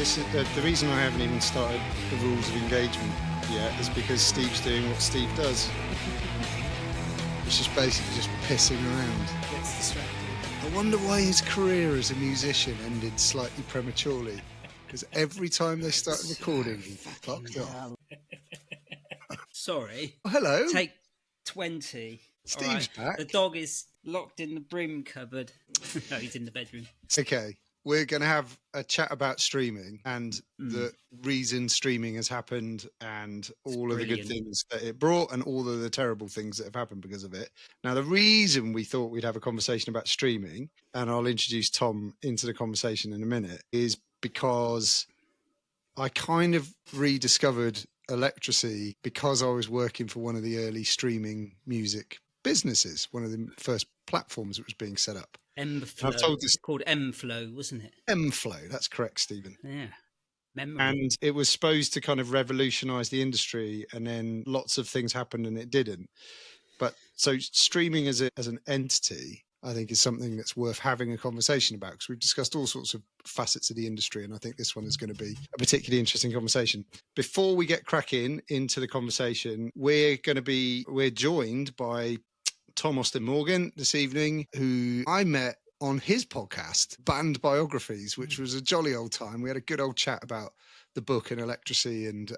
this is the reason I haven't even started the rules of engagement yet is because Steve's doing what Steve does. It's just basically just pissing around. Gets distracted. I wonder why his career as a musician ended slightly prematurely. Because every time they started recording, he fucked off. Sorry. Oh, hello. Take 20. Steve's back. The dog is locked in the broom cupboard. No, he's in the bedroom. Okay. We're going to have a chat about streaming and the reason streaming has happened and all of the good things that it brought and all of the terrible things that have happened because of it. Now, the reason we thought we'd have a conversation about streaming, and I'll introduce Tom into the conversation in a minute, is because I kind of rediscovered Electrasy because I was working for one of the early streaming music businesses, one of the first platforms that was being set up. M-Flow. I've told this called M-Flow, wasn't it? M-Flow, that's correct, Stephen. Yeah. Memory. And it was supposed to kind of revolutionise the industry, and then lots of things happened and it didn't. But so streaming as an entity, I think, is something that's worth having a conversation about, because we've discussed all sorts of facets of the industry, and I think this one is going to be a particularly interesting conversation. Before we get cracking into the conversation, we're joined by Tom Austin Morgan this evening, who I met on his podcast, Band Biographies, which was a jolly old time. We had a good old chat about the book and Electrasy. And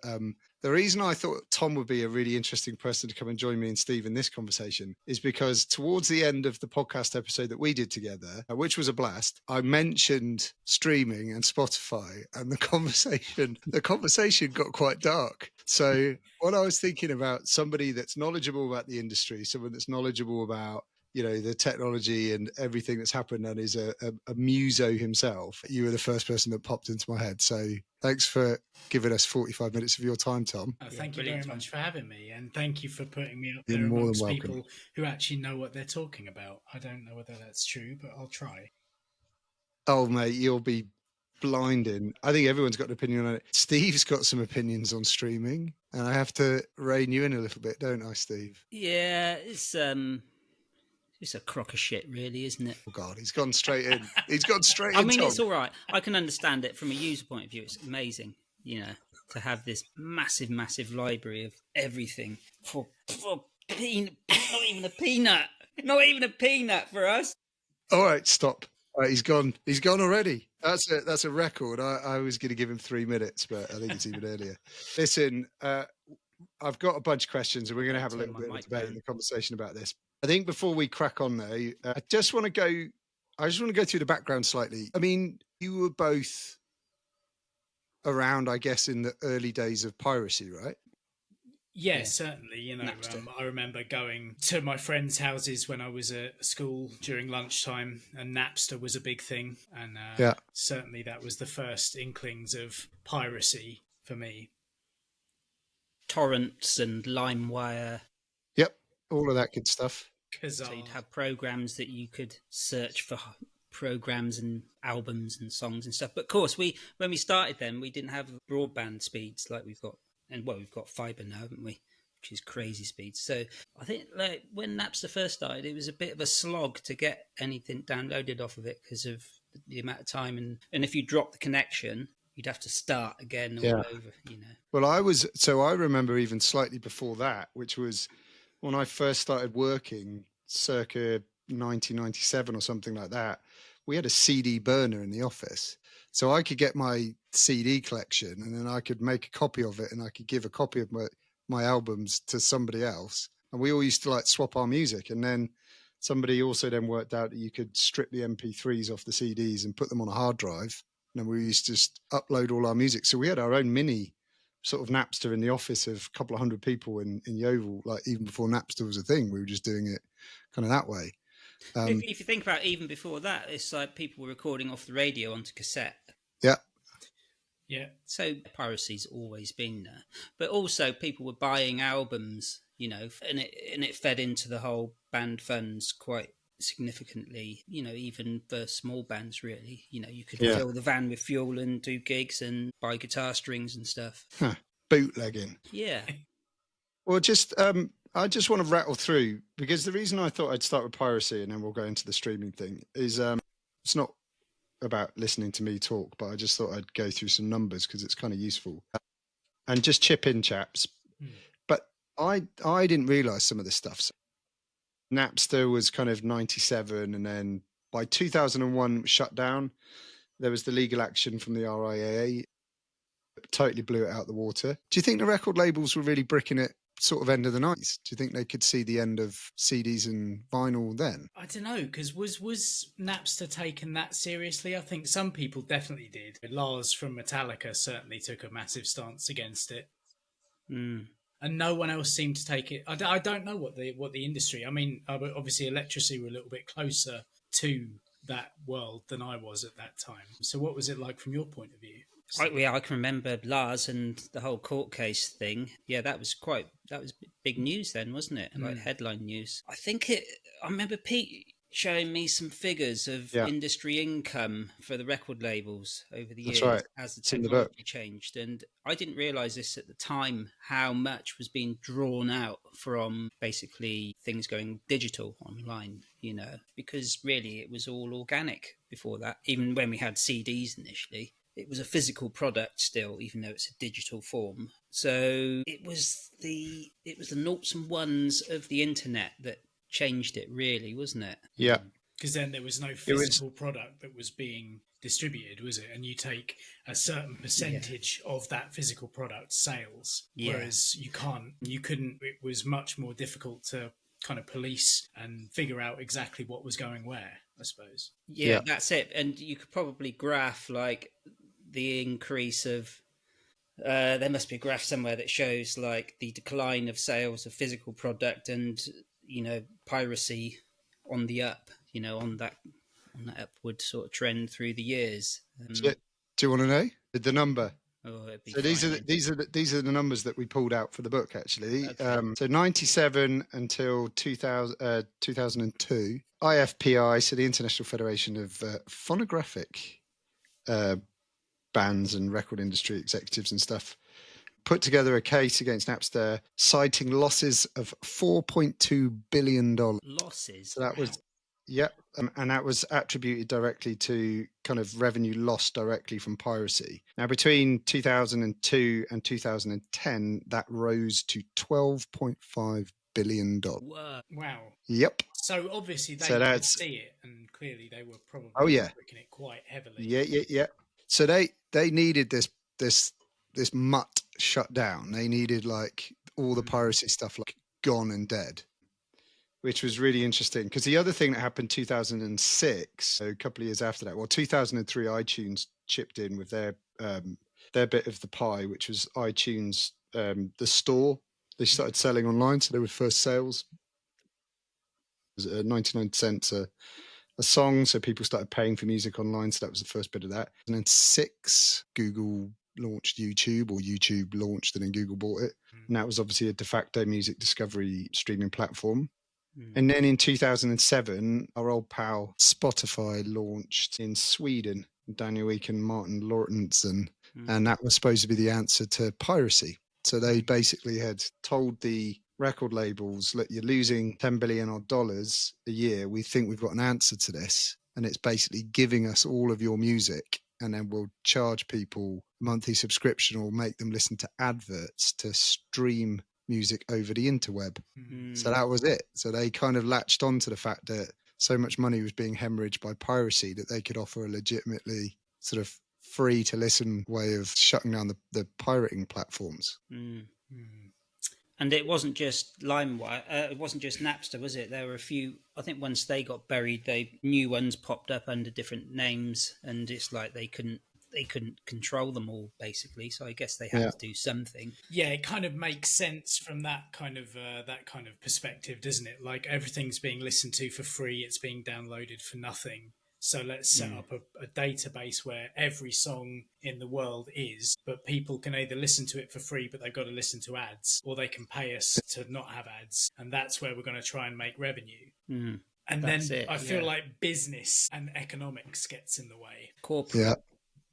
the reason I thought Tom would be a really interesting person to come and join me and Steve in this conversation is because towards the end of the podcast episode that we did together, which was a blast, I mentioned streaming and Spotify, and the conversation got quite dark. So what I was thinking about, somebody that's knowledgeable about the industry, someone that's knowledgeable about, you know, the technology and everything that's happened, and is a muso himself. You were the first person that popped into my head. So thanks for giving us 45 minutes of your time, Tom. Thank you very much for having me, and thank you for putting me up You're there more amongst than welcome. people who actually know what they're talking about. I don't know whether that's true, but I'll try. Oh, mate, you'll be blinding. I think everyone's got an opinion on it. Steve's got some opinions on streaming, and I have to rein you in a little bit, don't I, Steve? Yeah, it's a crock of shit, really, isn't it? Oh, God, he's gone straight in. He's gone straight in, I mean, Tom. it's all right. I can understand it from a user point of view. It's amazing, you know, to have this massive, massive library of everything for not even a peanut. Not even a peanut for us. All right, stop. All right, he's gone. He's gone already. That's a record. I was going to give him 3 minutes, but I think it's even earlier. Listen, I've got a bunch of questions, and we're going to have a little bit of a debate in the conversation about this. I think before we crack on, though, I just want to go through the background slightly. I mean, you were both around, I guess, in the early days of Piracy, right? Yeah, certainly. You know, I remember going to my friends' houses when I was at school during lunchtime, and Napster was a big thing. And certainly that was the first inklings of piracy for me. Torrents and LimeWire. Yep, all of that good stuff. So you'd have programs that you could search for programs and albums and songs and stuff. But of course, when we started then, we didn't have broadband speeds like we've got. And well, we've got fibre now, haven't we? Which is crazy speeds. So I think like when Napster first started, it was a bit of a slog to get anything downloaded off of it because of the amount of time. And if you drop the connection, you'd have to start again all over, you know. Well, I remember even slightly before that, which was when I first started working circa 1997 or something like that. We had a CD burner in the office. So I could get my CD collection, and then I could make a copy of it, and I could give a copy of my albums to somebody else. And we all used to like swap our music. And then somebody also then worked out that you could strip the MP3s off the CDs and put them on a hard drive. And then we used to just upload all our music. So we had our own mini sort of Napster in the office of a couple of hundred people in Yeovil, like even before Napster was a thing. We were just doing it kind of that way. If you think about even before that, it's like people were recording off the radio onto cassette. Yeah. Yeah. So piracy's always been there. But also people were buying albums, you know, and it fed into the whole band funds quite significantly, you know, even for small bands, really. You know, you could fill the van with fuel and do gigs and buy guitar strings and stuff. Bootlegging. Yeah. Well, I just want to rattle through, because the reason I thought I'd start with Piracy and then we'll go into the streaming thing is it's not about listening to me talk, but I just thought I'd go through some numbers because it's kind of useful. And just chip in, chaps. But I didn't realise some of this stuff. So Napster was kind of 97, and then by 2001 shut down. There was the legal action from the RIAA. Totally blew it out the water. Do you think the record labels were really bricking it sort of end of the 90s? Do you think they could see the end of CDs and vinyl then? I don't know, because was Napster taken that seriously? I think some people definitely did. Lars from Metallica certainly took a massive stance against it. And no one else seemed to take it. I don't know what the industry. I mean, obviously, Electrasy were a little bit closer to that world than I was at that time. So, what was it like from your point of view? I can remember Lars and the whole court case thing. Yeah, that was big news then, wasn't it? Like headline news. I remember Pete showing me some figures of industry income for the record labels over the years as the technology changed. And I didn't realise this at the time, how much was being drawn out from basically things going digital online, because really it was all organic before that. Even when we had CDs initially, it was a physical product still, even though it's a digital form. So it was the noughts and ones of the internet that changed it, really, wasn't it? Yeah. Because then there was no physical product that was being distributed, was it? And you take a certain percentage of that physical product sales, whereas you couldn't. It was much more difficult to kind of police and figure out exactly what was going where, I suppose. Yeah, that's it. And you could probably graph like the increase of there must be a graph somewhere that shows like the decline of sales of physical product and piracy on the up, on that upward sort of trend through the years. Do you want to know the number? Oh, it'd be so these are the numbers that we pulled out for the book, actually. Okay. So 97 until 2002, IFPI, so the International Federation of Phonographic Bands and Record Industry Executives and stuff, put together a case against Napster, citing losses of $4.2 billion. Losses? So that was, and that was attributed directly to kind of revenue lost directly from piracy. Now, between 2002 and 2010, that rose to $12.5 billion. Wow. Yep. So obviously they could see it, and clearly they were probably working it quite heavily. Yeah. So they needed this mutt shut down. They needed like all the piracy stuff like gone and dead, which was really interesting. Because the other thing that happened 2006, so a couple of years after that, 2003, iTunes chipped in with their bit of the pie, which was iTunes, the store. They started selling online, so they were first sales. It was 99 cents a song, so people started paying for music online. So that was the first bit of that. And then 2006, Google launched YouTube, or YouTube launched and then Google bought it. And that was obviously a de facto music discovery streaming platform. And then in 2007, our old pal Spotify launched in Sweden, Daniel Ek and Martin Lauritsen, and that was supposed to be the answer to piracy. So they basically had told the record labels, look, you're losing $10 billion a year. We think we've got an answer to this. And it's basically giving us all of your music, and then we'll charge people a monthly subscription or make them listen to adverts to stream music over the interweb. So that was it. So they kind of latched on to the fact that so much money was being hemorrhaged by piracy that they could offer a legitimately sort of free to listen way of shutting down the pirating platforms. And it wasn't just LimeWire, it wasn't just Napster, was it? There were a few, I think once they got buried, new ones popped up under different names, and it's like they couldn't control them all, basically. So I guess they had to do something. Yeah, it kind of makes sense from that kind of perspective, doesn't it? Like everything's being listened to for free, it's being downloaded for nothing. So let's set up a database where every song in the world is, but people can either listen to it for free, but they've got to listen to ads, or they can pay us to not have ads. And that's where we're going to try and make revenue. And that's then I feel like business and economics gets in the way. Corporate.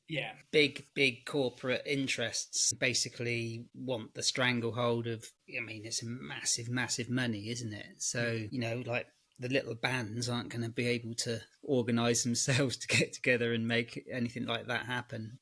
Yeah. Big corporate interests basically want the stranglehold of, I mean, it's a massive money, isn't it? So, like the little bands aren't going to be able to organise themselves to get together and make anything like that happen.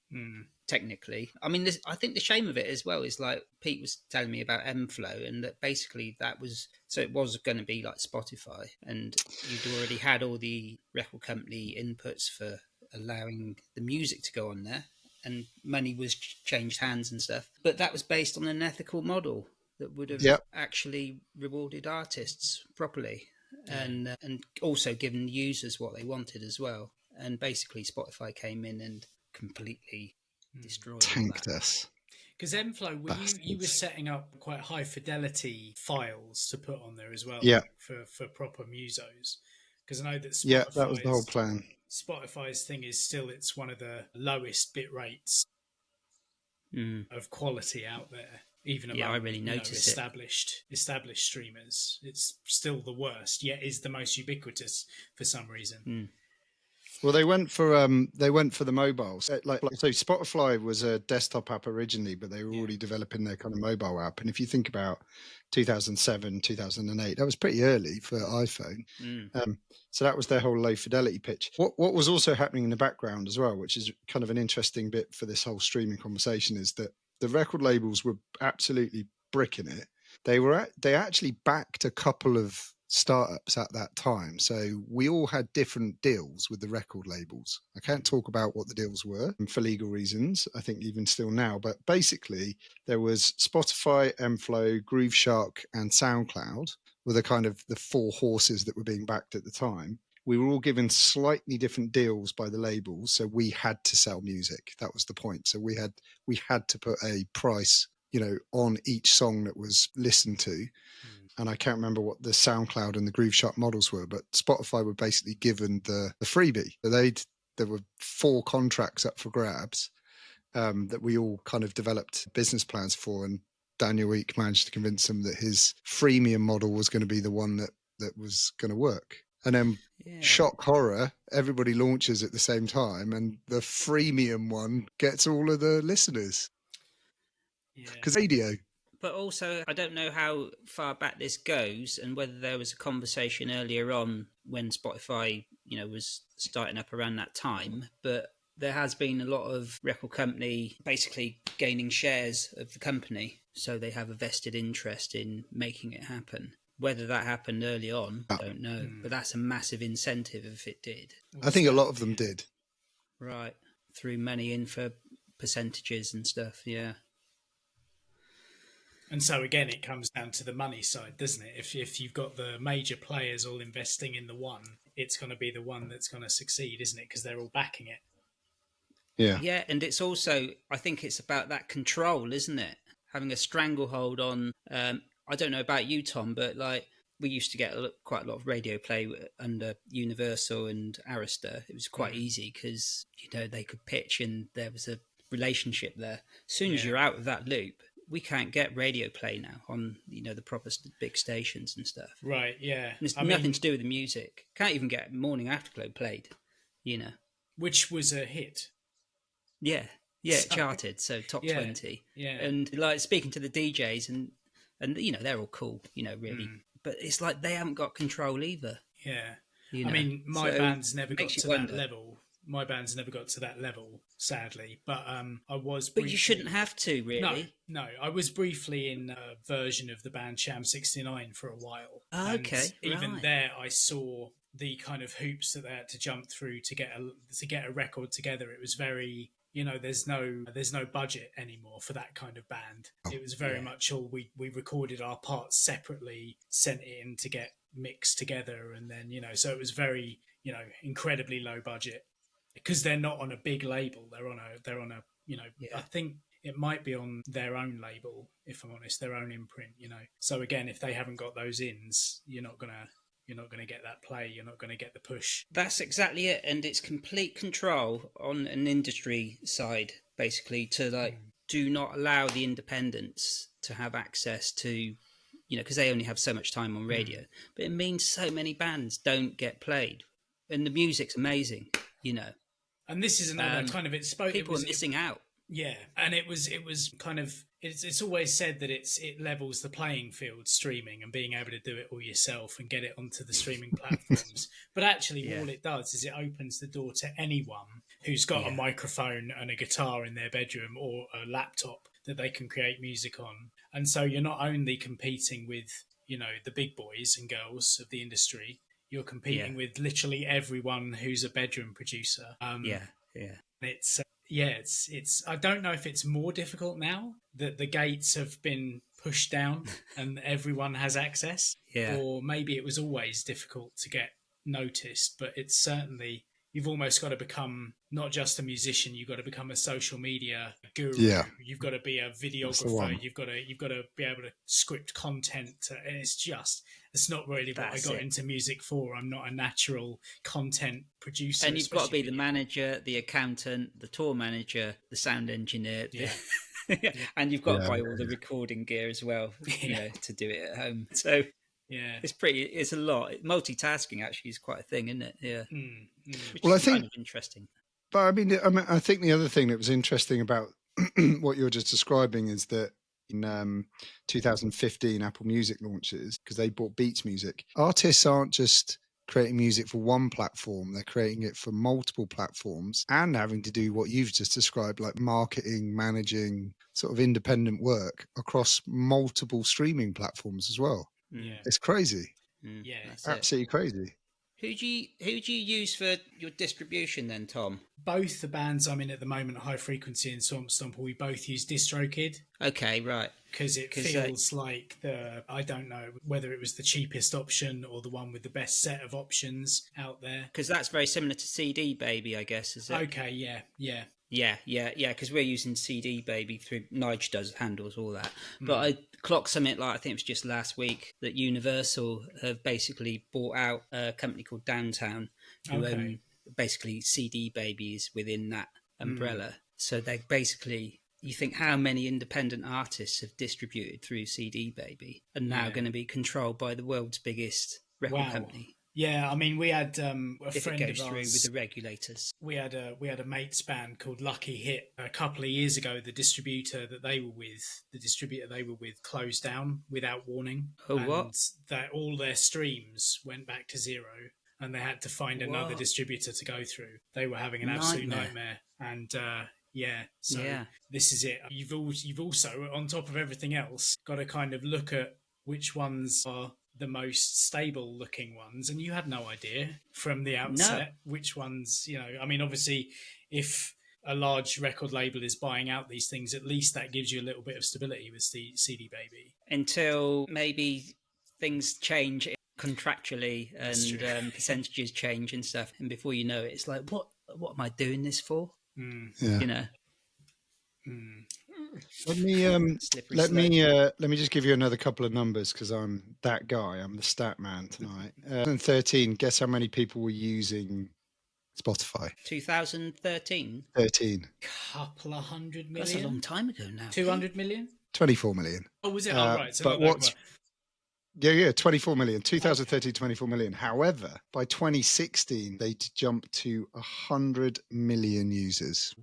Technically, I mean, I think the shame of it as well is like Pete was telling me about MFlow, and that basically that was so it was going to be like Spotify, and you'd already had all the record company inputs for allowing the music to go on there, and money was changed hands and stuff. But that was based on an ethical model that would have actually rewarded artists properly, and also given users what they wanted as well. And basically, Spotify came in and completely destroyed tanked us. Because MFlow, you were setting up quite high fidelity files to put on there as well, for proper musos. Because I know that that was the whole plan. Spotify's thing is still it's one of the lowest bit rates of quality out there, even among I really noticed established streamers. It's still the worst, yet is the most ubiquitous for some reason. Well, they went for the mobiles. So Spotify was a desktop app originally, but they were already developing their kind of mobile app. And if you think about 2007, 2008, that was pretty early for iPhone. So that was their whole low fidelity pitch. What was also happening in the background as well, which is kind of an interesting bit for this whole streaming conversation, is that the record labels were absolutely bricking it. They actually backed a couple of startups at that time, so we all had different deals with the record labels. I can't talk about what the deals were for legal reasons, I think even still now, but basically there was Spotify, MFlow, Grooveshark and SoundCloud were the kind of the four horses that were being backed at the time. We were all given slightly different deals by the labels, so we had to sell music. That was the point. So we had to put a price, on each song that was listened to. And I can't remember what the SoundCloud and the Grooveshark models were, but Spotify were basically given the freebie. So there were 4 contracts up for grabs that we all kind of developed business plans for. And Daniel Week managed to convince them that his freemium model was going to be the one that was going to work. And then shock horror, everybody launches at the same time and the freemium one gets all of the listeners. Because radio. But also, I don't know how far back this goes and whether there was a conversation earlier on when Spotify, was starting up around that time. But there has been a lot of record company basically gaining shares of the company. So they have a vested interest in making it happen. Whether that happened early on, I don't know. But that's a massive incentive if it did. I think a lot of them did. Right. Threw money in for percentages and stuff, yeah. And so again, it comes down to the money side, doesn't it? If you've got the major players all investing in the one, it's going to be the one that's going to succeed, isn't it? Because they're all backing it. Yeah. Yeah, and it's also, I think it's about that control, isn't it? Having a stranglehold on, I don't know about you, Tom, but like we used to get quite a lot of radio play under Universal and Arista. It was quite easy because, they could pitch and there was a relationship there. As soon as you're out of that loop, we can't get radio play now on, the proper big stations and stuff. Right, yeah. And it's nothing to do with the music. Can't even get Morning Afterglow played, Which was a hit. Yeah, it charted, so top 20. Yeah. And like speaking to the DJs and they're all cool, really. But it's like they haven't got control either. Yeah. I mean, my band's never got to that level. My band's never got to that level, sadly. But I was briefly... But you shouldn't have to, really. No. I was briefly in a version of the band Sham 69 for a while. Oh, okay. Even there, I saw the kind of hoops that they had to jump through to get a record together. It was very... there's no budget anymore for that kind of band. It was very much all we recorded our parts separately, sent it in to get mixed together, and then so it was very incredibly low budget because they're not on a big label. They're on a I think it might be on their own label, if I'm honest, their own imprint. So again, if they haven't got those ins, you're not gonna get that play. You're not going to get the push. That's exactly it. And it's complete control on an industry side, basically, to do not allow the independents to have access to, because they only have so much time on radio. But it means so many bands don't get played. And the music's amazing, And this is another kind of... People are missing out. Yeah, and it was kind of it's always said that it levels the playing field, streaming, and being able to do it all yourself and get it onto the streaming platforms. But actually, all it does is it opens the door to anyone who's got a microphone and a guitar in their bedroom or a laptop that they can create music on. And so you're not only competing with, you know, the big boys and girls of the industry, you're competing with literally everyone who's a bedroom producer. It's I don't know if it's more difficult now that the gates have been pushed down and everyone has access, or maybe it was always difficult to get noticed, but it's certainly, you've almost got to become not just a musician, you've got to become a social media guru. You've got to be a videographer. You've got to be able to script content, and it's not really what I got into music for. I'm not a natural content producer. And you've got to be the manager, the accountant, the tour manager, the sound engineer. And you've got to buy all the recording gear as well, you know, to do it at home. So it's a lot. Multitasking actually is quite a thing, isn't it? Yeah. Which is kind of interesting. But I mean, I think the other thing that was interesting about what you're just describing is that in 2015, Apple Music launches, because they bought Beats Music. Artists aren't just creating music for one platform, they're creating it for multiple platforms and having to do what you've just described, like marketing, managing, sort of independent work across multiple streaming platforms as well. It's crazy. Absolutely crazy. Who do you use for your distribution then, Tom? Both the bands I'm in at the moment, High Frequency and Swamp Stomper, we both use DistroKid. Okay, right. Because it feels like I don't know whether it was the cheapest option or the one with the best set of options out there. Because that's very similar to CD Baby, I guess, is it? Okay, yeah. Yeah, because we're using CD Baby through Nige handles all that. But I clocked something like, I think it was just last week, that Universal have basically bought out a company called Downtown, who own basically CD Babies within that umbrella. So they basically, you think how many independent artists have distributed through CD Baby and now going to be controlled by the world's biggest record company. Yeah, I mean, we had a if friend it goes of ours through with the regulators. We had a mates band called Lucky Hit a couple of years ago. The distributor they were with closed down without warning. What? That all their streams went back to zero, and they had to find another distributor to go through. They were having an absolute nightmare, and this is it. You've also, on top of everything else, got to kind of look at which ones are the most stable looking ones, and you had no idea from the outset which ones, you know, I mean, obviously if a large record label is buying out these things, at least that gives you a little bit of stability with CD Baby. Until maybe things change contractually and percentages change and stuff, and before you know it, it's like, what am I doing this for? You know. Let me just give you another couple of numbers, because I'm that guy. I'm the stat man tonight. 2013. Guess how many people were using Spotify? 2013. 13. Couple of 100 million. That's a long time ago now. 200 million. 24 million. Oh, was it? Right. So but what's 24 million. 2013, 24 million. However, by 2016, they jumped to 100 million users.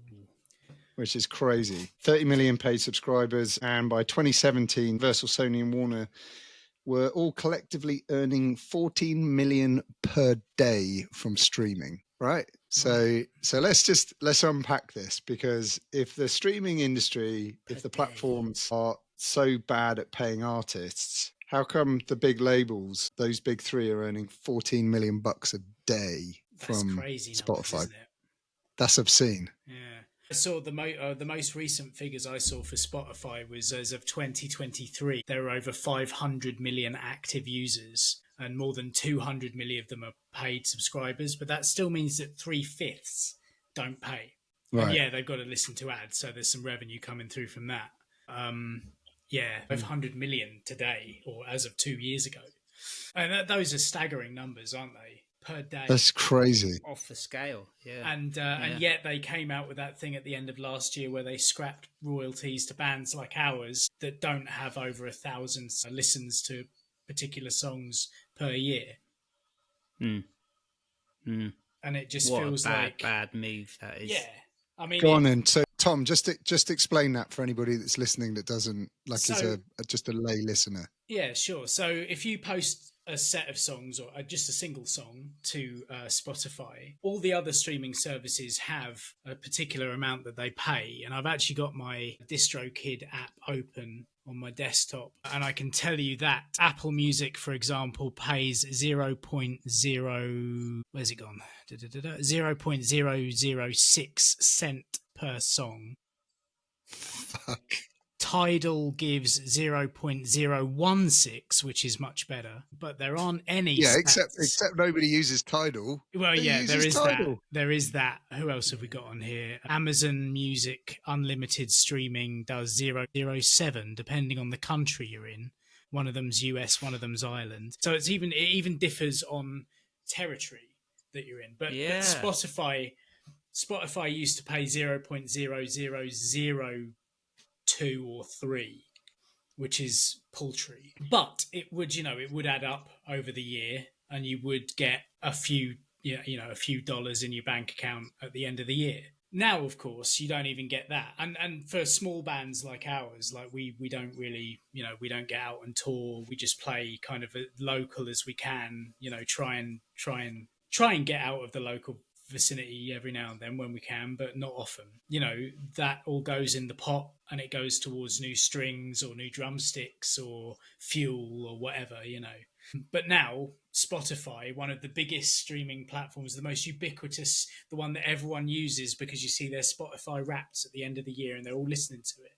Which is crazy. 30 million paid subscribers. And by 2017, Universal, Sony and Warner were all collectively earning 14 million per day from streaming, right? So let's unpack this, because if the streaming industry, if the platforms are so bad at paying artists, how come the big labels, those big three, are earning 14 million bucks a day from Spotify? Numbers, isn't it? That's obscene. Yeah. I saw the most recent figures I saw for Spotify was as of 2023. There are over 500 million active users, and more than 200 million of them are paid subscribers. But that still means that 3/5 don't pay. Right. And they've got to listen to ads, so there's some revenue coming through from that. 500 million today, or as of 2 years ago, and those are staggering numbers, aren't they? Per day. That's crazy. Off the scale, And yet they came out with that thing at the end of last year where they scrapped royalties to bands like ours that don't have over 1,000 listens to particular songs per year. And it just feels like bad move that is. Yeah, I mean, go on then. So Tom, just explain that for anybody that's listening that doesn't, like, is just a lay listener. Yeah, sure. So if you post a set of songs or just a single song to Spotify, all the other streaming services have a particular amount that they pay. And I've actually got my DistroKid app open on my desktop, and I can tell you that Apple Music, for example, pays 0.0, where's it gone? 0.006 cent per song. Fuck. Tidal gives 0.016, which is much better, but there aren't any. Yeah, stats. except nobody uses Tidal. Well, yeah, there is Tidal. There is that. Who else have we got on here? Amazon Music Unlimited Streaming does 0.07, depending on the country you're in. One of them's US, one of them's Ireland. So it even differs on territory that you're in. But Spotify used to pay 0.0002 or 3, which is paltry, but it would add up over the year, and you would get a few dollars in your bank account at the end of the year. Now, of course, you don't even get that, and for small bands like ours, like we don't really, we don't get out and tour. We just play kind of local as we can, try and get out of the local vicinity every now and then when we can, but not often. That all goes in the pot, and it goes towards new strings or new drumsticks or fuel or whatever. But now Spotify, one of the biggest streaming platforms, the most ubiquitous, the one that everyone uses because you see their Spotify Wrapped at the end of the year and they're all listening to it.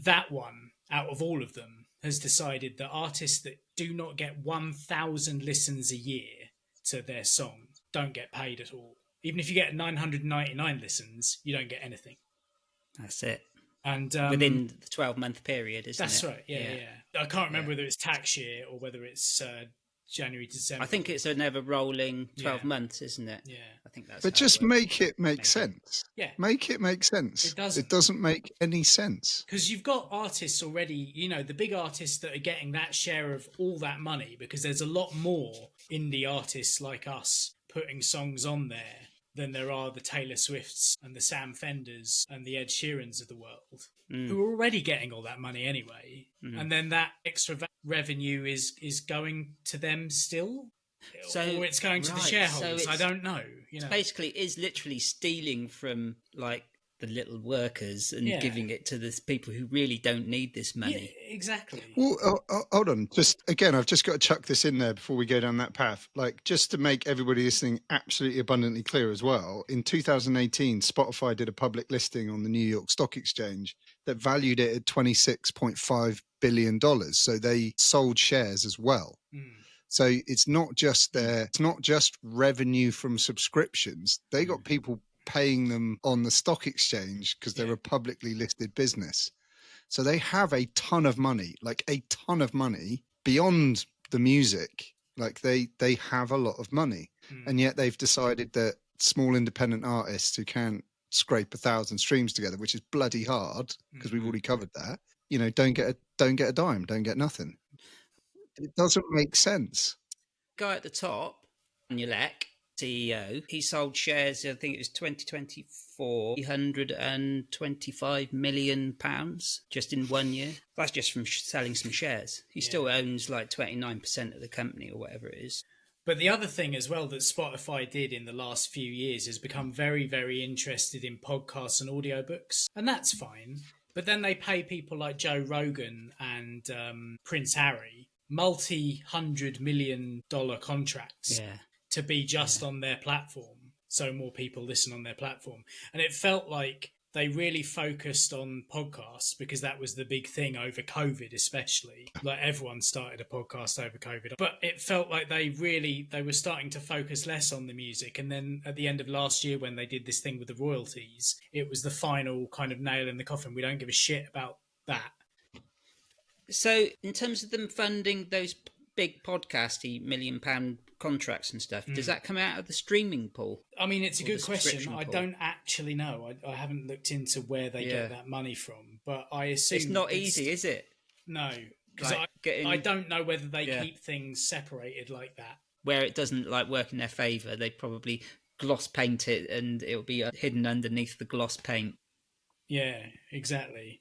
That one, out of all of them, has decided that artists that do not get 1,000 listens a year to their song don't get paid at all. Even if you get 999 listens, you don't get anything. That's it. And within the 12-month period, isn't it? That's right. Yeah. I can't remember whether it's tax year or whether it's January to December. I think it's a never rolling 12 months, isn't it? Yeah. I think that's. But just make it make sense. Yeah. Make it make sense. It doesn't make any sense. Because you've got artists already, the big artists that are getting that share of all that money, because there's a lot more indie artists like us putting songs on there than there are the Taylor Swifts and the Sam Fenders and the Ed Sheerans of the world, who are already getting all that money anyway. And then that extra revenue is going to them still? Or it's going to the shareholders? I don't know. Basically, is literally stealing from, like, the little workers and giving it to the people who really don't need this money. Yeah, exactly. Well, hold on. I've just got to chuck this in there before we go down that path. Like, just to make everybody listening absolutely abundantly clear as well, in 2018, Spotify did a public listing on the New York Stock Exchange that valued it at $26.5 billion. So they sold shares as well. So it's not just revenue from subscriptions. They got people paying them on the stock exchange because they're a publicly listed business. So they have a ton of money beyond the music. Like they have a lot of money. And yet they've decided that small independent artists who can't scrape 1,000 streams together, which is bloody hard because we've already covered that, don't get a dime, don't get nothing. It doesn't make sense. Guy at the top, Nulek, CEO, he sold shares, I think it was 2024, £325 million just in 1 year. That's just from selling some shares. He still owns like 29% of the company or whatever it is. But the other thing as well that Spotify did in the last few years is become very, very interested in podcasts and audiobooks. And that's fine. But then they pay people like Joe Rogan and Prince Harry multi-$100 million contracts to be just on their platform, so more people listen on their platform. And it felt like they really focused on podcasts because that was the big thing over COVID, especially. Like everyone started a podcast over COVID. But it felt like they were starting to focus less on the music. And then at the end of last year, when they did this thing with the royalties, it was the final kind of nail in the coffin. We don't give a shit about that. So in terms of them funding those big podcasty £1 million contracts and stuff, does that come out of the streaming pool? I mean, it's a good question. I don't actually know. I haven't looked into where they get that money from, but I assume it's not easy, is it? No, because I don't know whether they keep things separated like that. Where it doesn't like work in their favour, they probably gloss paint it and it'll be hidden underneath the gloss paint. Yeah, exactly.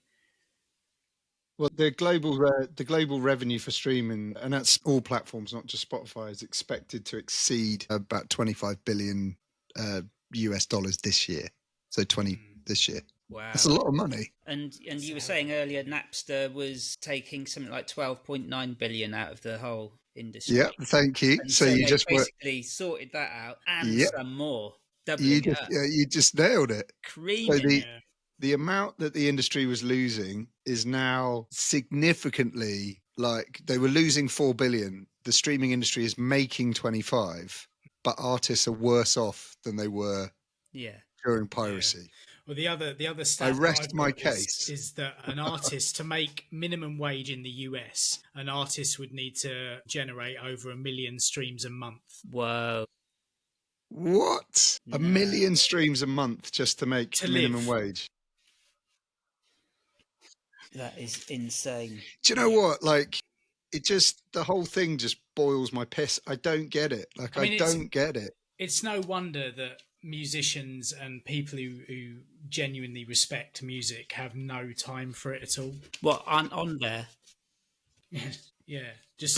Well, the global revenue for streaming, and that's all platforms, not just Spotify, is expected to exceed about 25 billion US dollars this year. So this year. Wow, that's a lot of money. And you were saying earlier, Napster was taking something like 12.9 billion out of the whole industry. Yeah, thank you. And so you they just basically sorted that out and some more, doubling it up. You just nailed it. Creaming. So the amount that the industry was losing is now significantly, like they were losing 4 billion. The streaming industry is making 25, but artists are worse off than they were during piracy. Yeah. Well, the other stat I rest I've my got case is that an artist, to make minimum wage in the US, an artist would need to generate over 1 million streams a month. Whoa. What? No. 1 million streams a month just to make minimum wage? That is insane. Do you know what? Like, the whole thing just boils my piss. I don't get it. Like, I don't get it. It's no wonder that musicians and people who genuinely respect music have no time for it at all. What, on there? Yeah. Let's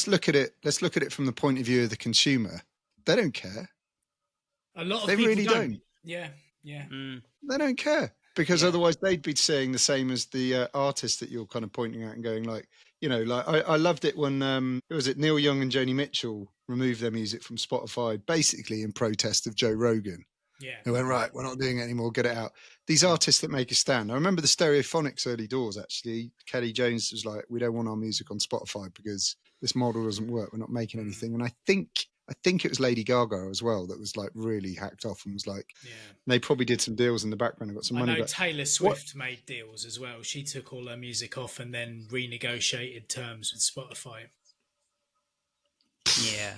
look at it. Let's look at it from the point of view of the consumer. They don't care. A lot of people really don't. Yeah. They don't care, because otherwise they'd be saying the same as the artists that you're kind of pointing at and going like, like I loved it when Neil Young and Joni Mitchell removed their music from Spotify, basically in protest of Joe Rogan. Yeah. They went, right, we're not doing it anymore, get it out. These artists that make a stand. I remember the Stereophonics early doors, actually. Kelly Jones was like, we don't want our music on Spotify because this model doesn't work. We're not making anything. And I think it was Lady Gaga as well that was like really hacked off and was like, they probably did some deals in the background and got some money. I know Taylor Swift made deals as well. She took all her music off and then renegotiated terms with Spotify. Yeah.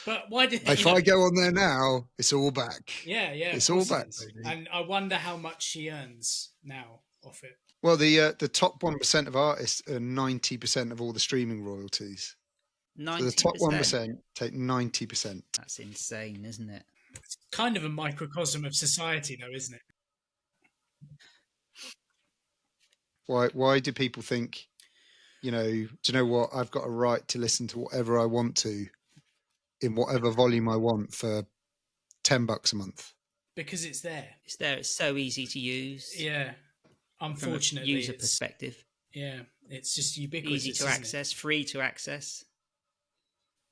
But why did if I go on there now, it's all back. Yeah, it's all back. And I wonder how much she earns now off it. Well, the top 1% of artists earn 90% of all the streaming royalties. 90%? So the top 1% take 90%. That's insane, isn't it? It's kind of a microcosm of society, though, isn't it? Why do people think, do you know what? I've got a right to listen to whatever I want to, in whatever volume I want for $10 a month. Because it's there. It's there. It's so easy to use. Yeah. Unfortunately, from a user perspective. Yeah. It's just ubiquitous. Easy to access, free to access.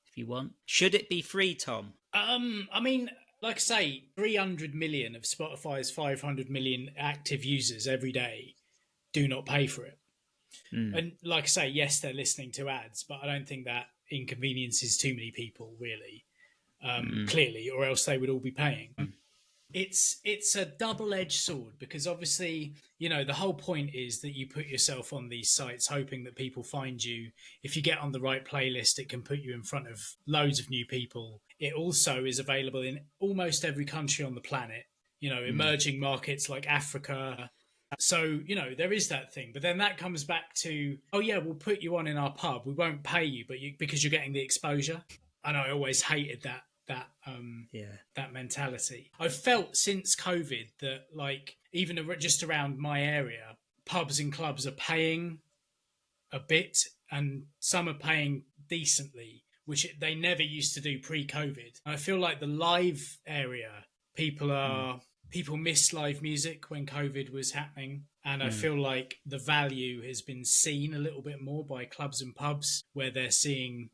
If you want. Should it be free, Tom? I mean, like I say, 300 million of Spotify's 500 million active users every day do not pay for it. And like I say, yes, they're listening to ads, but I don't think that inconveniences too many people, really, clearly, or else they would all be paying. It's a double-edged sword, because obviously, the whole point is that you put yourself on these sites hoping that people find you. If you get on the right playlist, it can put you in front of loads of new people. It also is available in almost every country on the planet, emerging markets like Africa. So, there is that thing. But then that comes back to, oh, yeah, we'll put you on in our pub. We won't pay you, but because you're getting the exposure. And I always hated that mentality. I've felt since COVID that, like, even just around my area, pubs and clubs are paying a bit, and some are paying decently, which they never used to do pre-COVID. I feel like the live area, people missed live music when COVID was happening. And I feel like the value has been seen a little bit more by clubs and pubs, where they're seeing,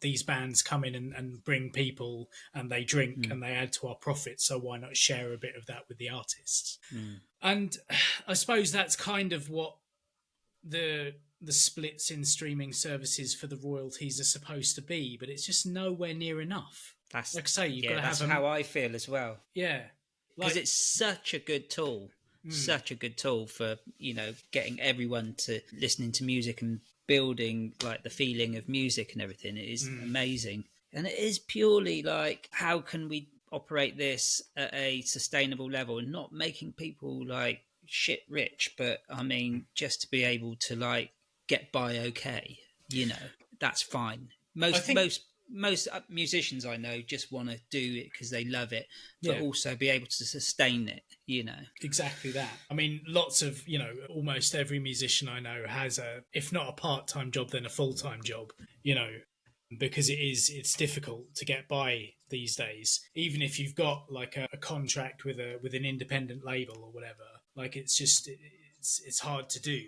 these bands come in and bring people and they drink and they add to our profits. So why not share a bit of that with the artists? And I suppose that's kind of what the splits in streaming services for the royalties are supposed to be, but it's just nowhere near enough. That's, like I say, you've got to have that's how I feel as well. Yeah. Because it's such a good tool. Such a good tool for, getting everyone to listening to music and building like the feeling of music and everything. It is amazing. And it is purely like, how can we operate this at a sustainable level and not making people like shit rich, but I mean, just to be able to like get by okay, that's fine. Most most musicians I know just want to do it because they love it, but also be able to sustain it, Exactly that. I mean, lots of, almost every musician I know has if not a part-time job, then a full-time job, because it's difficult to get by these days. Even if you've got like a contract with an independent label or whatever, like it's hard to do.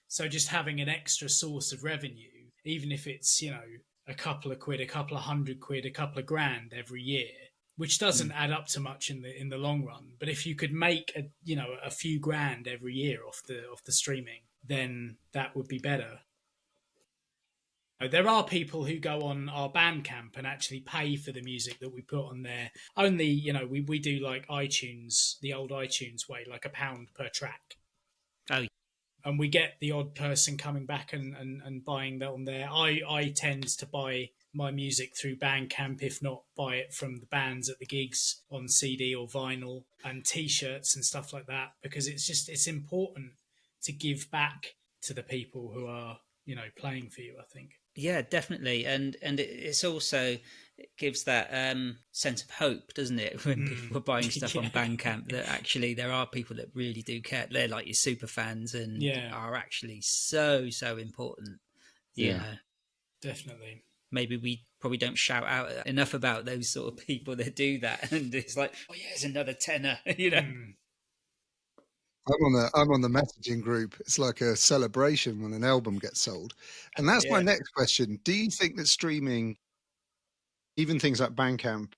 So just having an extra source of revenue, even if it's, a couple of quid, a couple of £100, a couple of grand every year, which doesn't add up to much in the long run. But if you could make a few grand every year off the streaming, then that would be better. There are people who go on our Bandcamp and actually pay for the music that we put on there. Only, we do like iTunes, the old iTunes way, like £1 per track. Oh, and we get the odd person coming back and buying that on there. I tend to buy my music through Bandcamp, if not buy it from the bands at the gigs on CD or vinyl and T-shirts and stuff like that, because it's important to give back to the people who are playing for you, I think. Yeah, definitely, and it's also, it gives that sense of hope, doesn't it, when people are buying stuff on Bandcamp, that actually there are people that really do care. They're like your super fans and are actually so important. You know, definitely. Maybe we probably don't shout out enough about those sort of people that do that, and it's like, oh yeah, it's another tenner, I'm on the messaging group. It's like a celebration when an album gets sold. And that's my next question. Do you think that streaming, even things like Bandcamp,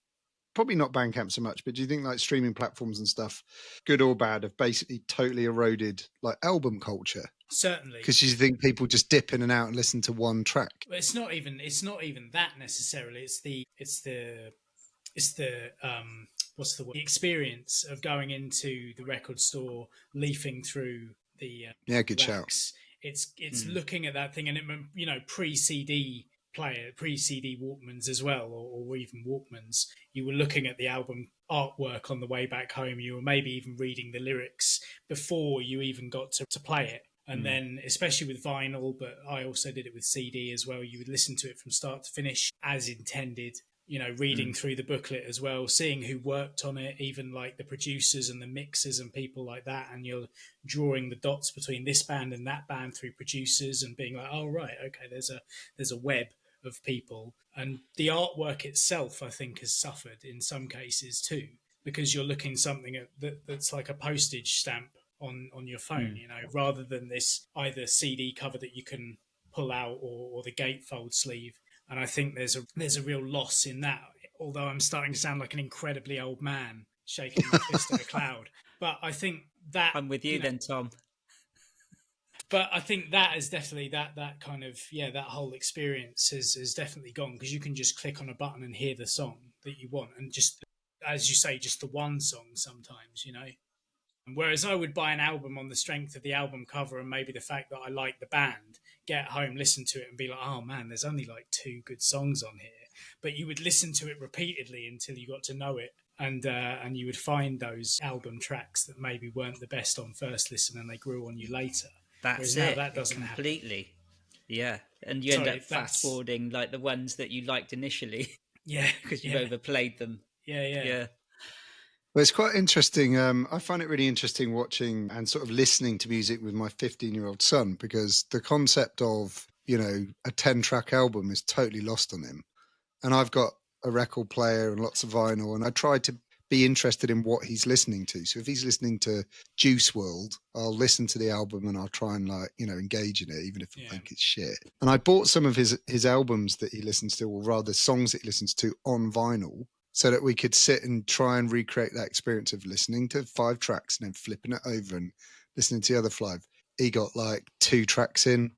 probably not Bandcamp so much, but do you think like streaming platforms and stuff, good or bad, have basically totally eroded like album culture? Certainly. Because you think people just dip in and out and listen to one track? But it's not even that necessarily. It's the what's the word? The experience of going into the record store, leafing through the good racks. Shout. It's looking at that thing, and it pre-CD player, pre-CD Walkmans as well, or even Walkmans. You were looking at the album artwork on the way back home. You were maybe even reading the lyrics before you even got to play it. And then, especially with vinyl, but I also did it with CD as well, you would listen to it from start to finish as intended, reading through the booklet as well, seeing who worked on it, even like the producers and the mixers and people like that. And you're drawing the dots between this band and that band through producers and being like, oh, right, okay, there's a web of people. And the artwork itself, I think, has suffered in some cases too, because you're looking something that's like a postage stamp on your phone, rather than this either CD cover that you can pull out or the gatefold sleeve. And I think there's a real loss in that, although I'm starting to sound like an incredibly old man shaking my fist at a cloud. But I think that... I'm with you then, Tom. But I think that is definitely that kind of, that whole experience has definitely gone, because you can just click on a button and hear the song that you want. And just, as you say, just the one song sometimes, Whereas I would buy an album on the strength of the album cover and maybe the fact that I like the band, get home, listen to it and be like, oh man, there's only like 2 good songs on here. But you would listen to it repeatedly until you got to know it. And you would find those album tracks that maybe weren't the best on first listen and they grew on you later. That's Whereas it. Now that doesn't completely happen. Yeah. And you end up fast forwarding like the ones that you liked initially. Yeah. Because you've overplayed them. Yeah. Well, it's quite interesting. I find it really interesting watching and sort of listening to music with my 15-year-old son, because the concept of, a 10-track album is totally lost on him. And I've got a record player and lots of vinyl, and I try to be interested in what he's listening to. So if he's listening to Juice WRLD, I'll listen to the album and I'll try and engage in it, even if I think it's shit. And I bought some of his albums that he listens to, or rather songs that he listens to, on vinyl, so that we could sit and try and recreate that experience of listening to 5 tracks and then flipping it over and listening to the other 5. He got like 2 tracks in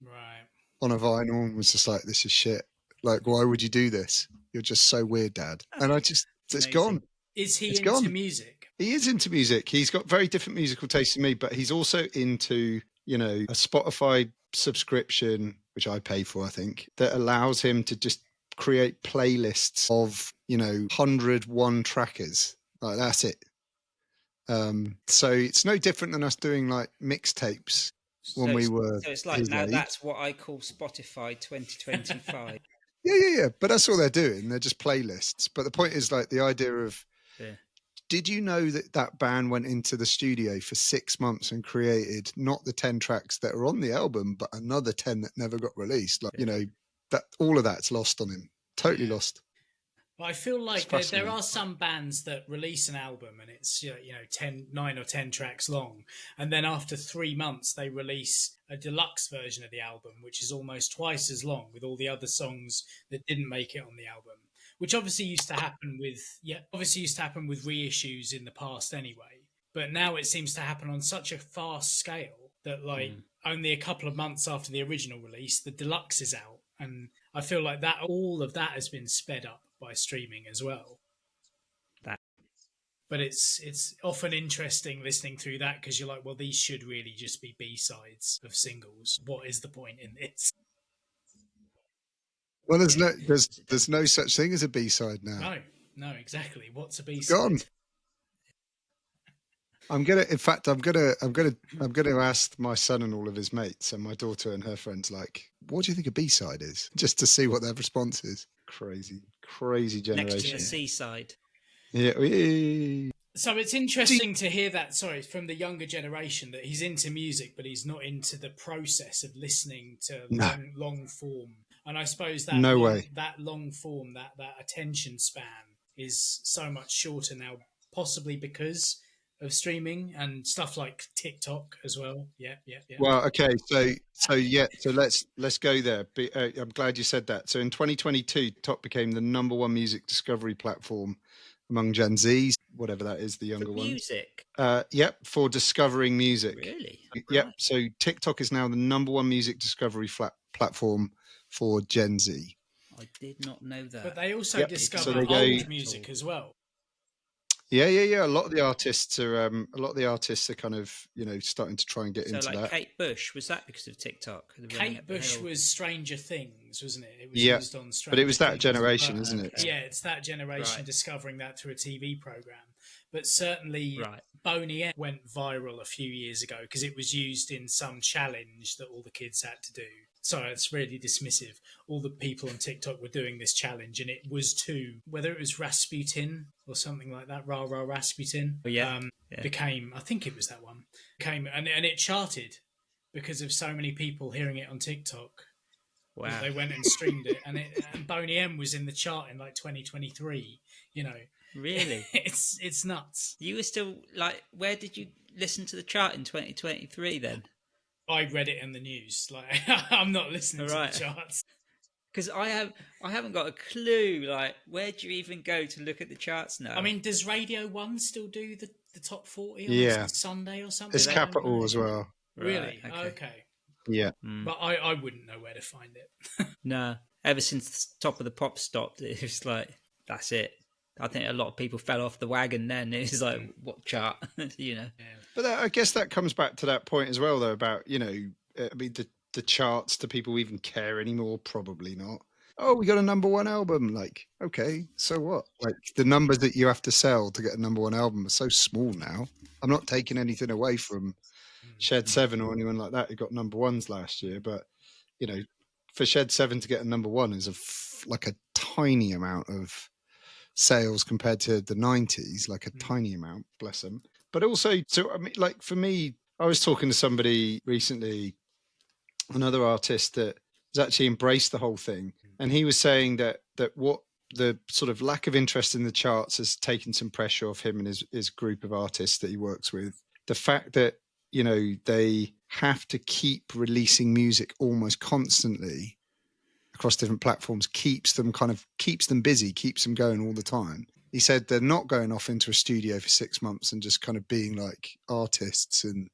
on a vinyl and was just like, this is shit. Like, why would you do this? You're just so weird, Dad. And it's gone. Is he into music? He is into music. He's got very different musical tastes than me, but he's also into, a Spotify subscription, which I pay for, I think, that allows him to just create playlists of 101 trackers. Like, that's it. So it's no different than us doing like mixtapes when we were. So it's like now age. That's what I call Spotify 2025. Yeah. But that's all they're doing. They're just playlists. But the point is, like, the idea of, did you know that band went into the studio for 6 months and created not the 10 tracks that are on the album, but another 10 that never got released? Like, that all of that's lost on him. Totally lost. But I feel like there are some bands that release an album and it's 9 or 10 tracks long, and then after 3 months they release a deluxe version of the album, which is almost twice as long with all the other songs that didn't make it on the album. Which obviously used to happen with reissues in the past anyway. But now it seems to happen on such a fast scale that only a couple of months after the original release, the deluxe is out, and I feel like that all of that has been sped up by streaming as well. But it's often interesting listening through that because you're like, well, these should really just be B-sides of singles. What is the point in this? Well, there's no such thing as a B-side now. No, exactly. What's a B-side? Gone. I'm gonna ask my son and all of his mates and my daughter and her friends, like, what do you think a B-side is? Just to see what their response is. Crazy generation. Next to the C-side. Yeah. So it's interesting to hear that, from the younger generation, that he's into music, but he's not into the process of listening to long form. And I suppose that that long form, that attention span is so much shorter now, possibly because of streaming and stuff like TikTok as well. Yeah. Well, okay, so let's go there. I'm glad you said that. So in 2022, TikTok became the #1 music discovery platform among Gen Zs, whatever that is, the younger ones. Music? Yep, for discovering music. Really? Yep. So TikTok is now the #1 music discovery platform for Gen Z. I did not know that. But they also discover old music as well. Yeah. A lot of the artists are kind of starting to try and get into that. Kate Bush, was that because of TikTok? Kate Bush was Stranger Things, wasn't it? It was used on Stranger but it was that Things. generation, isn't it? Yeah, it's that generation discovering that through a TV program. But certainly, Boney M went viral a few years ago because it was used in some challenge that all the kids had to do. Sorry, it's really dismissive. All the people on TikTok were doing this challenge, and it was whether it was Rasputin or something like that, Ra Rasputin. Became, I think it was that one. And it charted because of so many people hearing it on TikTok. Wow. They went and streamed it, and Boney M was in the chart in like 2023. Really? It's nuts. You were still like, where did you listen to the chart in 2023 then? I read it in the news. Like, I'm not listening to the charts because I haven't got a clue. Like, where do you even go to look at the charts now? I mean, does Radio 1 still do the top 40 on Sunday or something? It's Capital as well. Really? Okay. Yeah. But I wouldn't know where to find it. No. Ever since Top of the Pops stopped, it was like, that's it. I think a lot of people fell off the wagon then. It was like, what chart? Yeah. But I guess that comes back to that point as well, though, about, I mean, the charts, do people even care anymore? Probably not. Oh, we got a #1 album. Like, okay, so what? Like, the numbers that you have to sell to get a #1 album are so small now. I'm not taking anything away from Shed 7 or anyone like that who got #1s last year. But, for Shed 7 to get a #1 is like a tiny amount of sales compared to the 90s, like a tiny amount, bless them. But also, so I mean, like, for me, I was talking to somebody recently, another artist that has actually embraced the whole thing, and he was saying that what the sort of lack of interest in the charts has taken some pressure off him and his group of artists that he works with. The fact that they have to keep releasing music almost constantly across different platforms keeps them busy, keeps them going all the time. He said they're not going off into a studio for 6 months and just kind of being like artists, and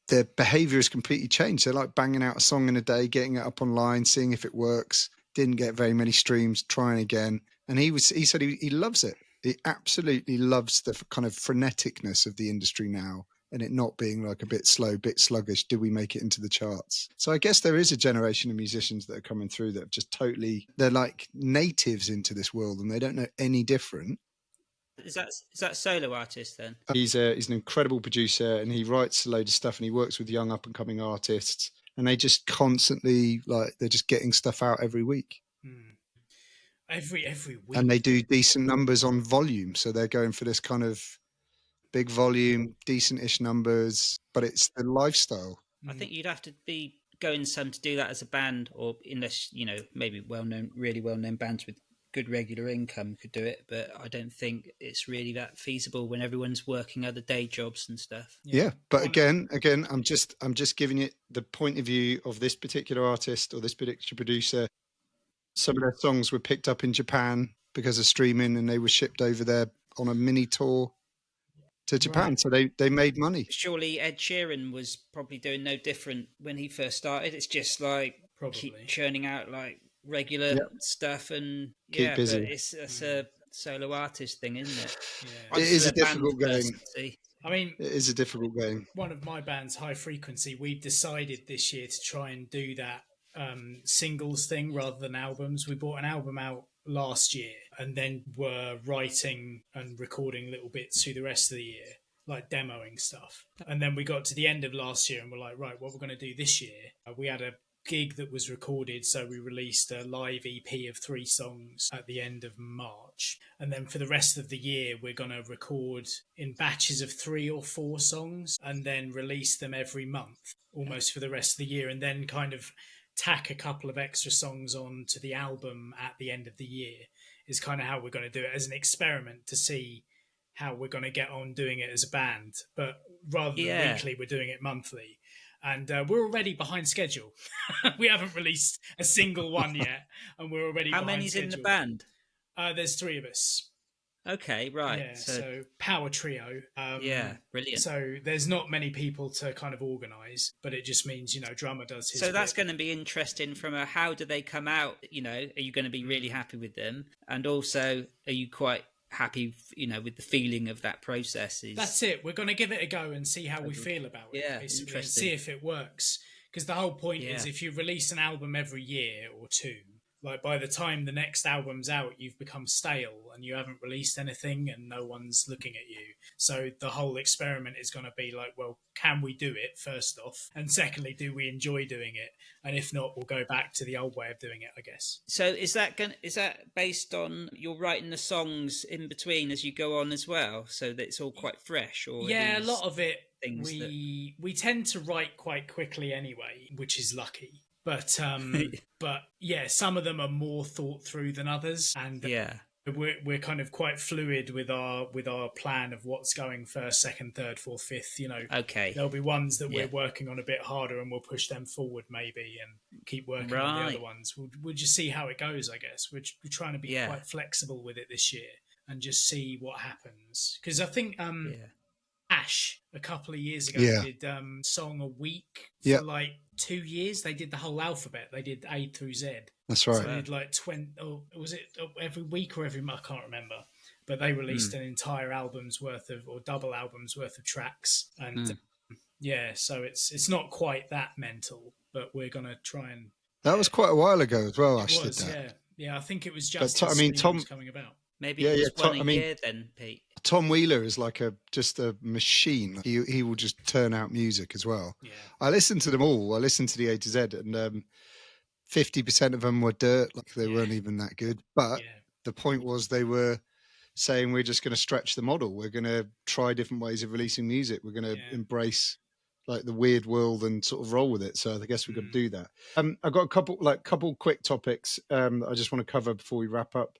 their behavior has completely changed. They're like banging out a song in a day, getting it up online, seeing if it works. Didn't get very many streams, trying again. And he said he loves it. He absolutely loves the kind of freneticness of the industry now, and it not being like a bit slow, bit sluggish. Do we make it into the charts? So I guess there is a generation of musicians that are coming through that have just they're like natives into this world and they don't know any different. Is that solo artist then? He's an incredible producer, and he writes a load of stuff, and he works with young up and coming artists, and they just constantly they're just getting stuff out every week. Every week. And they do decent numbers on volume. So they're going for this kind of big volume, decent-ish numbers, but it's the lifestyle. I think you'd have to be going some to do that as a band, or unless, maybe really well-known bands with good regular income could do it, but I don't think it's really that feasible when everyone's working other day jobs and stuff. Yeah, but again, I'm just giving it the point of view of this particular artist or this particular producer. Some of their songs were picked up in Japan because of streaming, and they were shipped over there on a mini tour to Japan. Right. So they made money. Surely Ed Sheeran was probably doing no different when he first started. It's just like keep churning out like regular stuff and keep busy. But it's a solo artist thing, isn't it? Yeah. It is a difficult game. I mean, it is a difficult game. One of my bands, High Frequency, we've decided this year to try and do that singles thing rather than albums. We brought an album out last year and then were writing and recording little bits through the rest of the year, like demoing stuff. And then we got to the end of last year and we're like, right, what we're going to do this year? We had a gig that was recorded, so we released a live EP of 3 songs at the end of March, and then for the rest of the year we're going to record in batches of 3 or 4 songs and then release them every month almost for the rest of the year, and then kind of tack a couple of extra songs on to the album at the end of the year is kind of how we're going to do it as an experiment to see how we're going to get on doing it as a band. But rather than weekly, we're doing it monthly. And we're already behind schedule. We haven't released a single one yet, and we're already How behind many's schedule. in the band? There's 3 of us. Okay, right. Yeah, so power trio. Brilliant. So there's not many people to kind of organise, but it just means, drummer does his So that's bit. going to be interesting from a how do they come out, are you going to be really happy with them? And also, are you quite happy, with the feeling of that process? That's it. We're going to give it a go and see how we feel about it, basically, and see if it works. Because the whole point is if you release an album every year or 2, like by the time the next album's out, you've become stale and you haven't released anything and no one's looking at you. So the whole experiment is going to be like, well, can we do it first off? And secondly, do we enjoy doing it? And if not, we'll go back to the old way of doing it, I guess. So is that based on you're writing the songs in between as you go on as well, so that it's all quite fresh? Or a lot of it we tend to write quite quickly anyway, which is lucky. But some of them are more thought through than others, and we're kind of quite fluid with our plan of what's going first, second, third, fourth, fifth. There'll be ones that we're working on a bit harder, and we'll push them forward maybe, and keep working on the other ones. We'll just see how it goes, I guess. We're trying to be quite flexible with it this year and just see what happens, because I think Ash a couple of years ago did song a week for like 2 years. They did the whole alphabet. They did A through Z. That's right. So they did like 20. Was it every week or every month? I can't remember. But they released an entire album's worth of, or double album's worth of tracks, and so it's not quite that mental, but we're gonna try and. That was quite a while ago as well. Ash did that. Yeah. I think it was just. But Tom was coming about. Maybe it was one a year then, Pete. Tom Wheeler is like just a machine. He will just turn out music as well. Yeah. I listened to them all. I listened to the A to Z, and 50% of them were dirt. Like they weren't even that good. But the point was they were saying we're just going to stretch the model. We're going to try different ways of releasing music. We're going to embrace like the weird world and sort of roll with it. So I guess we've got to do that. I've got a couple quick topics that I just want to cover before we wrap up,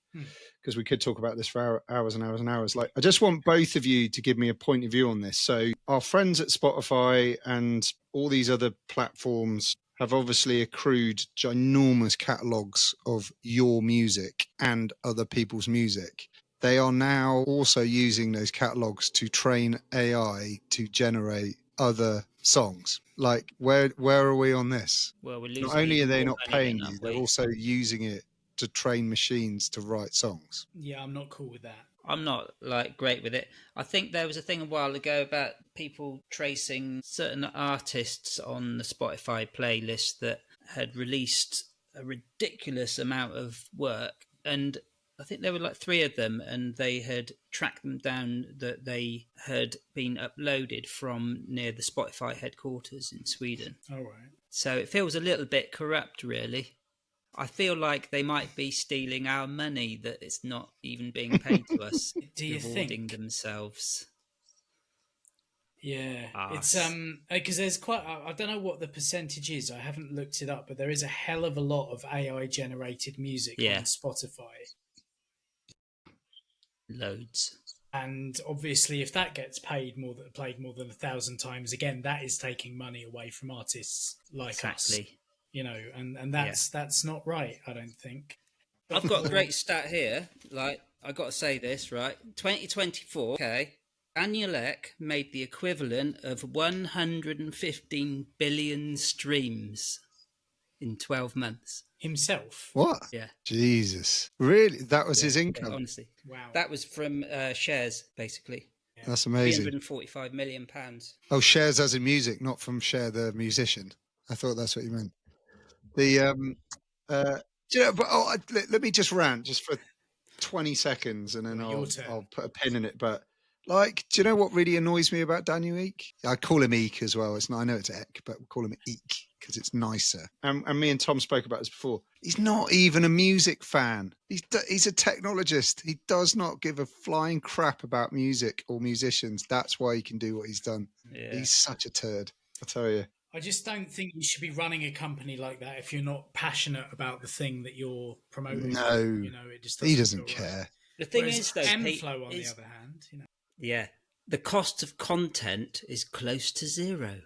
because we could talk about this for hours and hours and hours. Like, I just want both of you to give me a point of view on this. So our friends at Spotify and all these other platforms have obviously accrued ginormous catalogues of your music and other people's music. They are now also using those catalogues to train AI to generate other songs. Like, where are we on this? Well, not only are they not paying you, they're also using it to train machines to write songs. Yeah, I'm not cool with that. I'm not great with it. I think there was a thing a while ago about people tracing certain artists on the Spotify playlist that had released a ridiculous amount of work, and I think there were like 3 of them, and they had tracked them down that they had been uploaded from near the Spotify headquarters in Sweden. All right. So it feels a little bit corrupt, really. I feel like they might be stealing our money that it's not even being paid to us. Do you rewarding think? themselves? Yeah, Us. it's because there's quite. I don't know what the percentage is. I haven't looked it up, but there is a hell of a lot of AI generated music on Spotify. Loads. And obviously, if that gets played more than 1,000 times, again, that is taking money away from artists like us. You know, and that's not right. I don't think. But I've got a great stat here. Like, I got to say this, right? 2024. Okay. Anulek made the equivalent of 115 billion streams in 12 months. Himself? What? Yeah. Jesus. Really? That was his income? Yeah, honestly. Wow. That was from shares, basically. Yeah. That's amazing. £345 million. Oh, shares as in music, not from Cher the musician. I thought that's what you meant. The let me just rant just for 20 seconds and then I'll put a pin in it. But like, do you know what really annoys me about Daniel Eek? I call him Eek as well. I know it's Eck, but we call him Eek because it's nicer. And me and Tom spoke about this before. He's not even a music fan. He's a technologist. He does not give a flying crap about music or musicians. That's why he can do what he's done. Yeah. He's such a turd, I tell you. I just don't think you should be running a company like that if you're not passionate about the thing that you're promoting. No, you know, it just he doesn't care. Right. The thing is, though, M-Flow, on the other hand, you know, yeah, the cost of content is close to zero.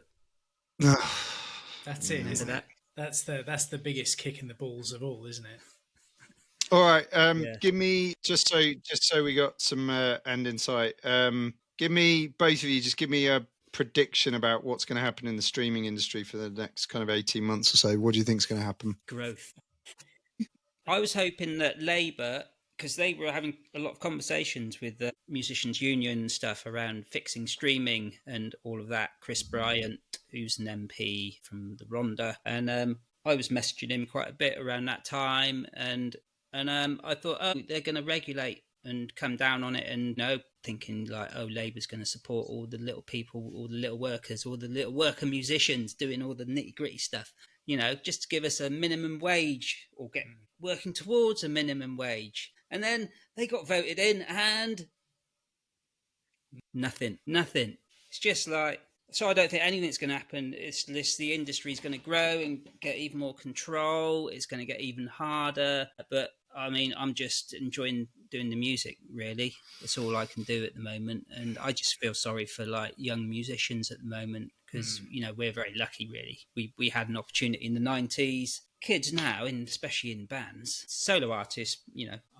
That's it, isn't it? That's the biggest kick in the balls of all, isn't it? All right, give me just so we got some end in sight. Give me both of you. Just give me a prediction about what's going to happen in the streaming industry for the next kind of 18 months or so. What do you think is going to happen? Growth. I was hoping that Labour, because they were having a lot of conversations with the musicians' union and stuff around fixing streaming and all of that. Chris Bryant, who's an MP from the Rhondda, and I was messaging him quite a bit around that time, and I thought, oh, they're going to regulate and come down on it, and thinking like, oh, Labour's going to support all the little people, all the little workers, all the little worker musicians doing all the nitty gritty stuff, just to give us a minimum wage or get working towards a minimum wage. And then they got voted in and nothing. It's just like, so I don't think anything's going to happen. It's just the industry's going to grow and get even more control. It's going to get even harder. But I mean, I'm just enjoying doing the music, really. It's all I can do at the moment. And I just feel sorry for like young musicians at the moment because, we're very lucky, really. We had an opportunity in the 90s. Kids now, especially in bands, solo artists,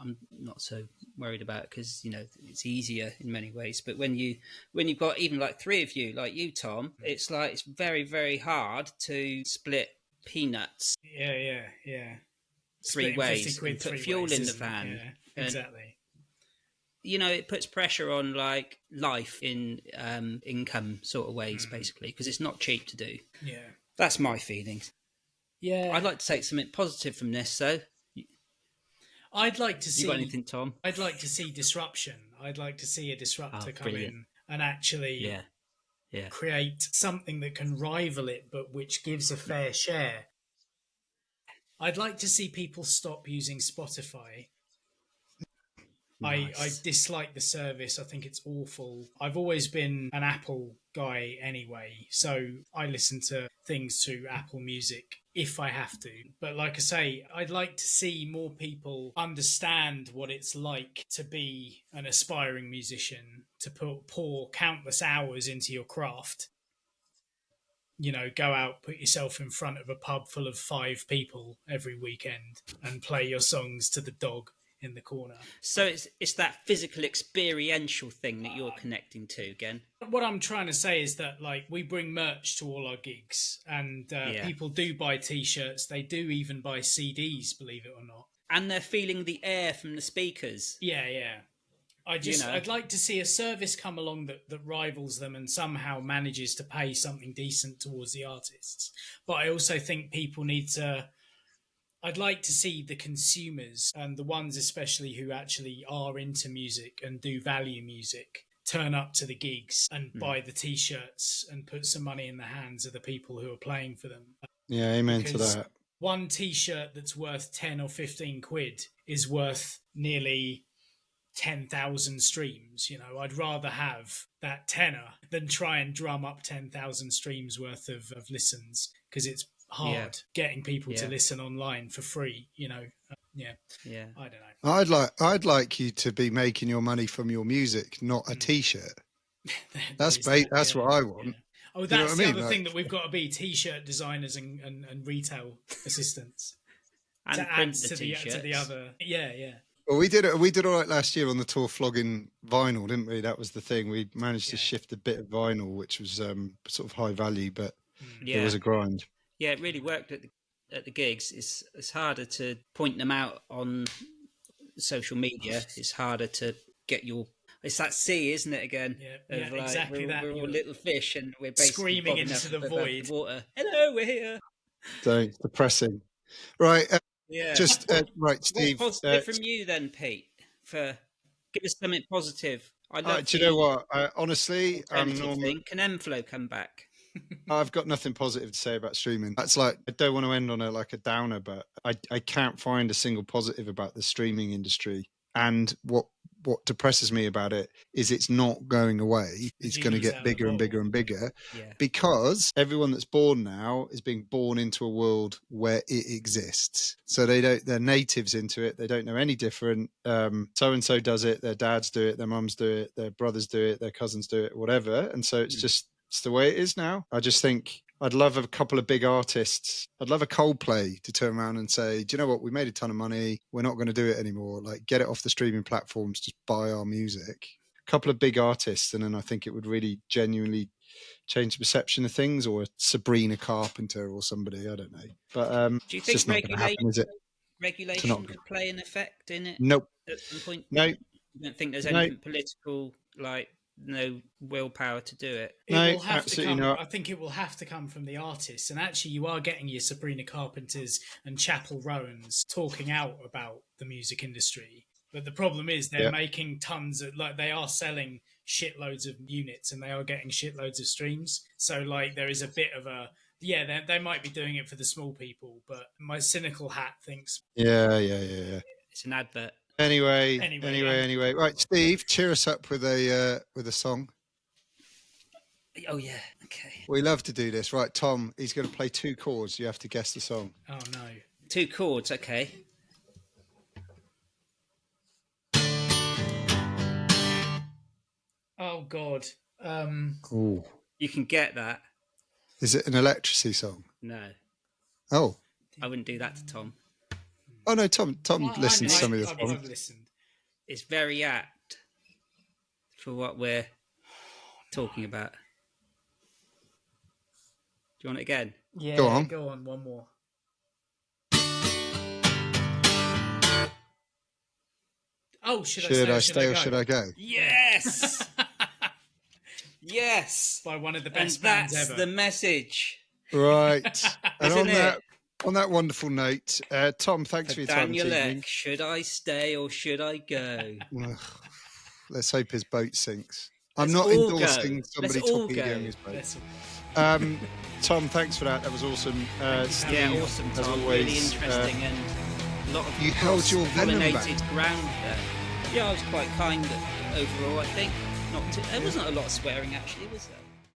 I'm not so worried about it because, it's easier in many ways. But when you've got even like three of you, like you, Tom, it's like it's very, very hard to split peanuts. Yeah. Three ways, and put fuel in the van. Yeah, exactly. It puts pressure on like life in income sort of ways, basically, because it's not cheap to do. Yeah, that's my feelings. Yeah, I'd like to take something positive from this, though. I'd like to see. You got anything, Tom? I'd like to see disruption. I'd like to see a disruptor come in and actually create something that can rival it, but which gives a fair share. I'd like to see people stop using Spotify. Nice. I dislike the service. I think it's awful. I've always been an Apple guy anyway, so I listen to things through Apple Music if I have to. But like I say, I'd like to see more people understand what it's like to be an aspiring musician, to pour countless hours into your craft. Go out, put yourself in front of a pub full of 5 people every weekend and play your songs to the dog in the corner. So it's that physical experiential thing that you're connecting to again. What I'm trying to say is that like we bring merch to all our gigs and people do buy t-shirts. They do even buy CDs, believe it or not. And they're feeling the air from the speakers. Yeah. I'd like to see a service come along that rivals them and somehow manages to pay something decent towards the artists. But I also think people need to... I'd like to see the consumers, and the ones especially who actually are into music and do value music, turn up to the gigs and buy the T-shirts and put some money in the hands of the people who are playing for them. Yeah, amen to that. one T-shirt that's worth 10 or 15 quid is worth nearly 10,000 streams. I'd rather have that tenner than try and drum up 10,000 streams worth of listens, because it's hard getting people to listen online for free. I don't know. I'd like you to be making your money from your music, not a T-shirt. That's what I want. Oh, that's the other thing that we've got to be: T-shirt designers and retail assistants. And to print add to the other. Yeah. Well, we did all right last year on the tour, flogging vinyl, didn't we? That was the thing. We managed to shift a bit of vinyl, which was sort of high value, but it was a grind. Yeah, it really worked at the gigs. It's harder to point them out on social media. It's harder to get your. It's that sea, isn't it? Again, exactly that. We're all little fish, and we're basically screaming into the void. The water. Hello, we're here. So it's depressing, right? Yeah. Just right, Steve. What's positive from you then, Pete? Give us something positive. I love. Do you know what? Honestly, can Enflow come back? I've got nothing positive to say about streaming. That's like, I don't want to end on a downer, but I can't find a single positive about the streaming industry. And what depresses me about it is it's not going away. It's going to get bigger and bigger and bigger, because everyone that's born now is being born into a world where it exists. So they're natives into it. They don't know any different. So-and-so does it. Their dads do it. Their mums do it. Their brothers do it. Their cousins do it, whatever. And so it's the way it is now. I just think I'd love a couple of big artists. I'd love a Coldplay to turn around and say, do you know what? We made a ton of money. We're not going to do it anymore. Like, get it off the streaming platforms. Just buy our music. A couple of big artists. And then I think it would really genuinely change the perception of things, or a Sabrina Carpenter or somebody. I don't know. But do you think regulation could play an effect in it? Nope. At some point? No. You don't think there's anything political, no willpower to do it? It will have to come. I think it will have to come from the artists. And actually, you are getting your Sabrina Carpenters and Chapel Rowans talking out about the music industry. But the problem is they're making tons of, they are selling shitloads of units, and they are getting shitloads of streams. So there is a bit of a, they might be doing it for the small people, but my cynical hat thinks. Yeah. It's an advert. Anyway. Right, Steve, cheer us up with a song. Oh yeah, okay. We love to do this. Right, Tom, he's going to play 2 chords. You have to guess the song. Oh no. 2 chords, okay. Oh God. Ooh. You can get that. Is it an Electrasy song? No. Oh. I wouldn't do that to Tom. Oh no, Tom listens to some of your songs. I've listened. It's very apt for what we're talking about. Do you want it again? Yeah, go on, one more. Oh, should I stay or should I go? Yes! Yes! By one of the best bands ever. That's the message. Right. And on that wonderful note, Tom, thanks for your time this evening. Should I stay or should I go? Let's hope his boat sinks. I'm not endorsing somebody torpedoing his boat. Tom, thanks for that. That was awesome. Steve, awesome, Tom. As always, really interesting, and a lot of you held your venom back. Ground there. Yeah, I was quite kind overall, I think. There wasn't a lot of swearing, actually, was there?